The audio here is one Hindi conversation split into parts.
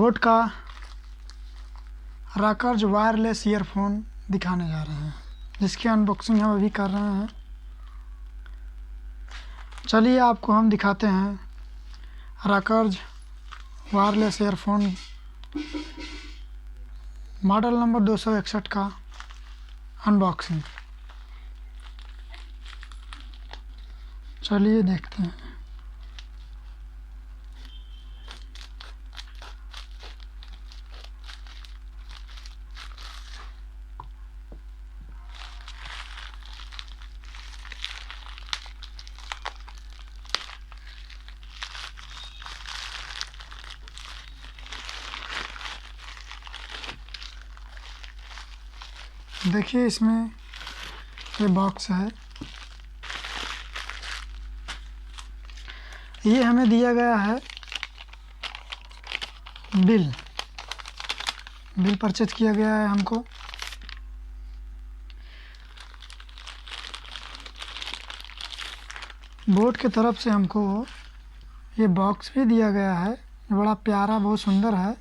बोट का राकर्ज वायरलेस ईयरफोन दिखाने जा रहे हैं, जिसकी अनबॉक्सिंग हम अभी कर रहे हैं। चलिए आपको हम दिखाते हैं राकर्ज वायरलेस ईयरफोन मॉडल नंबर 261 का अनबॉक्सिंग। चलिए देखते हैं। देखिए इसमें ये बॉक्स है। ये हमें दिया गया है बिल परचेज किया गया है हमको। बोट की तरफ से हमको ये बॉक्स भी दिया गया है, बड़ा प्यारा, बहुत सुंदर है,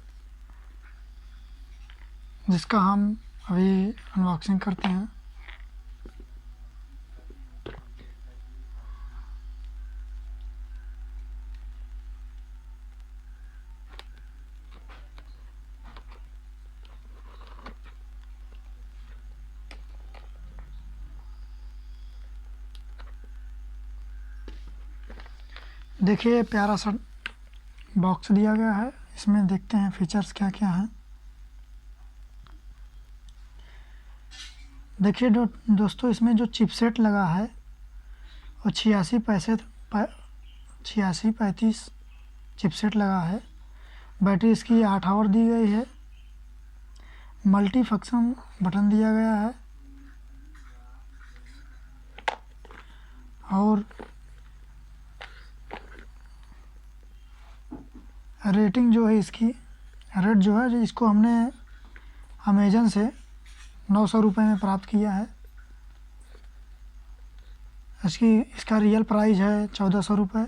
जिसका हम अभी अनबॉक्सिंग करते हैं। देखिए प्यारा सा बॉक्स दिया गया है। इसमें देखते हैं फीचर्स क्या क्या हैं। देखिए दोस्तों, इसमें जो चिपसेट लगा है वो 8635 चिपसेट लगा है। बैटरी इसकी 8 आवर दी गई है। मल्टी फंक्शन बटन दिया गया है और रेटिंग जो है इसकी, रेट जो है, इसको हमने अमेज़न से 900 रुपये में प्राप्त किया है। इसका रियल प्राइस है 1400 रुपये।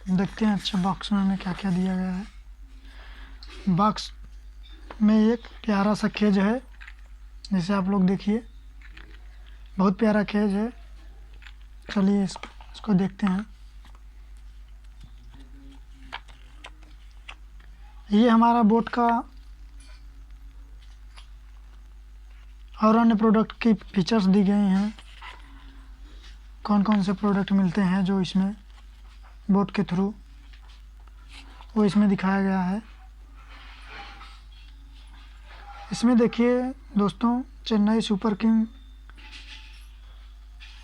देखते हैं अच्छा बॉक्स में हमें क्या क्या दिया गया है। बॉक्स में एक प्यारा सा केज है, जिसे आप लोग देखिए, बहुत प्यारा केज है। चलिए इसको देखते हैं। ये हमारा बोट का और अन्य प्रोडक्ट की फीचर्स दी गई हैं। कौन कौन से प्रोडक्ट मिलते हैं जो इसमें बोट के थ्रू, वो इसमें दिखाया गया है। इसमें देखिए दोस्तों, चेन्नई सुपर किंग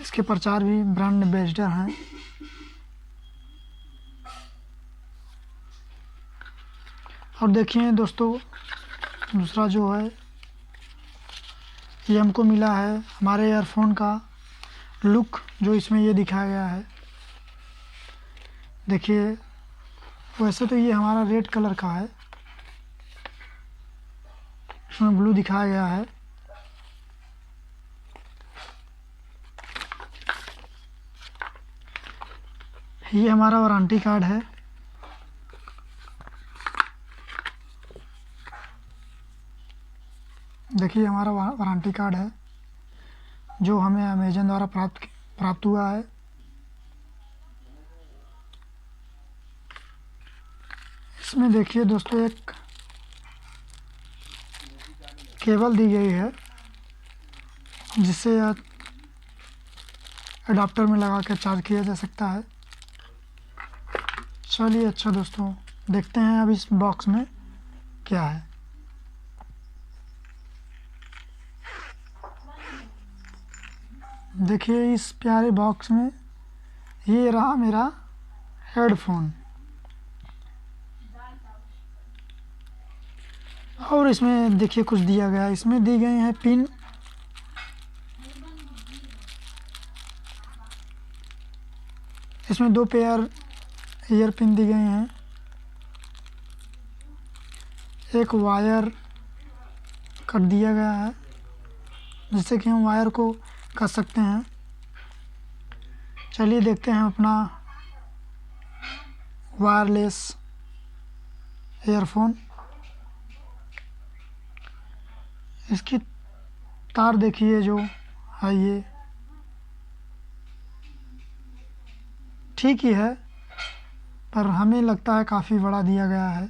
इसके प्रचार भी ब्रांड एम्बेसडर हैं। और देखिए दोस्तों, दूसरा जो है, ये हमको मिला है हमारे ईयरफोन का लुक, जो इसमें ये दिखाया गया है। देखिए वैसे तो ये हमारा रेड कलर का है, इसमें ब्लू दिखाया गया है। ये हमारा वारंटी कार्ड है। देखिए हमारा वारंटी कार्ड है, जो हमें अमेज़न द्वारा प्राप्त हुआ है। इसमें देखिए दोस्तों, एक केबल दी गई है, जिससे अडाप्टर में लगा कर चार्ज किया जा सकता है। चलिए अच्छा दोस्तों, देखते हैं अब इस बॉक्स में क्या है। देखिए इस प्यारे बॉक्स में ये रहा मेरा हेडफोन, और इसमें देखिए कुछ दिया गया है। इसमें दी गई है पिन, इसमें 2 पेयर ईयर पिन दी गई हैं। एक वायर कट दिया गया है, जिससे कि हम वायर को कस सकते हैं। चलिए देखते हैं अपना वायरलेस ईयरफोन। इसकी तार देखिए जो है, ये ठीक ही है, पर हमें लगता है काफ़ी बड़ा दिया गया है।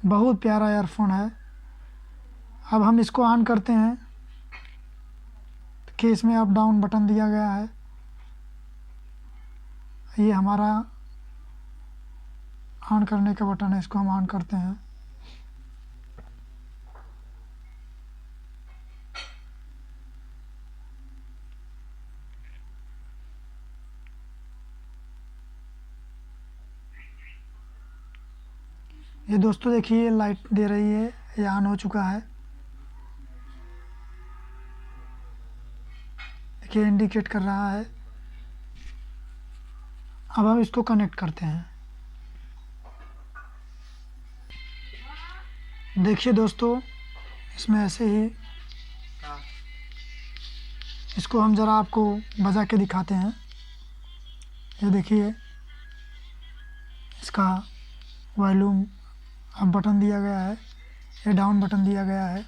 बहुत प्यारा ईयरफोन है। अब हम इसको ऑन करते हैं कि इसमें अप डाउन बटन दिया गया है। ये हमारा ऑन करने का बटन है, इसको हम ऑन करते हैं। ये दोस्तों देखिए लाइट दे रही है, ये ऑन हो चुका है। देखिए इंडिकेट कर रहा है। अब हम इसको कनेक्ट करते हैं। देखिए दोस्तों, इसमें ऐसे ही इसको हम ज़रा आपको बजा के दिखाते हैं। ये देखिए इसका वॉल्यूम अप बटन दिया गया है, ये डाउन बटन दिया गया है।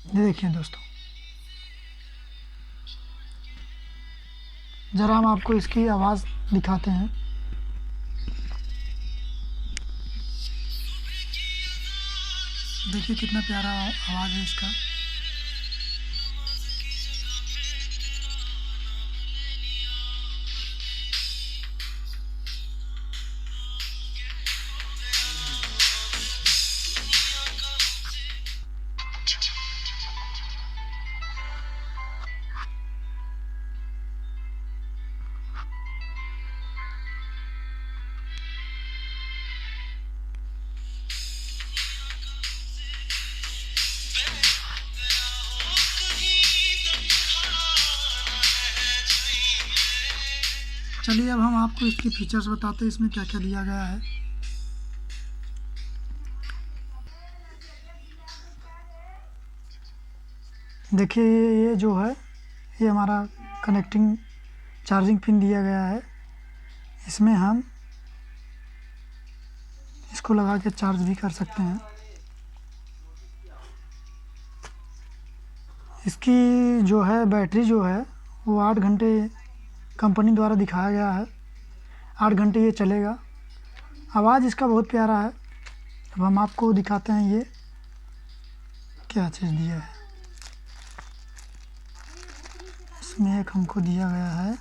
ये देखिए दोस्तों, ज़रा हम आपको इसकी आवाज़ दिखाते हैं। देखिए कितना प्यारा आवाज़ है इसका। चलिए अब हम आपको इसके फीचर्स बताते हैं, इसमें क्या क्या दिया गया है। देखिए ये जो है, ये हमारा कनेक्टिंग चार्जिंग पिन दिया गया है। इसमें हम इसको लगा के चार्ज भी कर सकते हैं। इसकी जो है बैटरी जो है वो 8 घंटे कंपनी द्वारा दिखाया गया है, 8 घंटे ये चलेगा। आवाज़ इसका बहुत प्यारा है। अब हम आपको दिखाते हैं ये क्या चीज़ दिया है। इसमें एक हमको दिया गया है,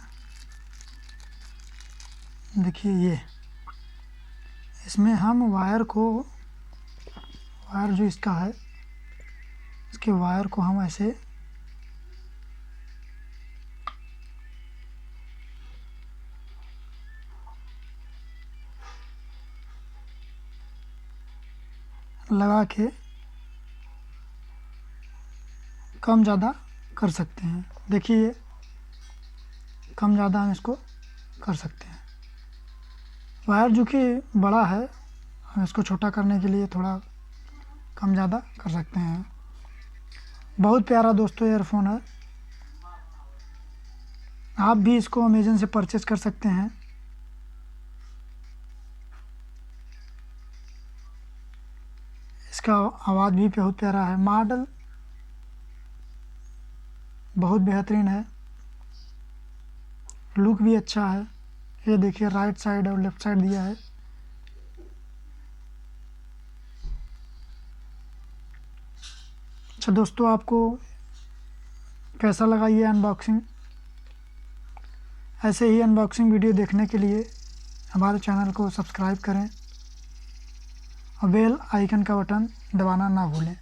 देखिए ये, इसमें हम वायर जो इसका है, इसके वायर को हम ऐसे लगा के कम ज़्यादा कर सकते हैं। देखिए कम ज़्यादा हम इसको कर सकते हैं। वायर जो कि बड़ा है, हम इसको छोटा करने के लिए थोड़ा कम ज़्यादा कर सकते हैं। बहुत प्यारा दोस्तों ईयरफोन है। आप भी इसको अमेज़न से परचेज़ कर सकते हैं। इसका आवाज़ भी बहुत प्यारा है। मॉडल बहुत बेहतरीन है, लुक भी अच्छा है। ये देखिए राइट साइड और लेफ़्ट साइड दिया है। अच्छा दोस्तों, आपको कैसा लगा ये अनबॉक्सिंग? ऐसे ही अनबॉक्सिंग वीडियो देखने के लिए हमारे चैनल को सब्सक्राइब करें और बेल आइकन का बटन दबाना ना भूलें।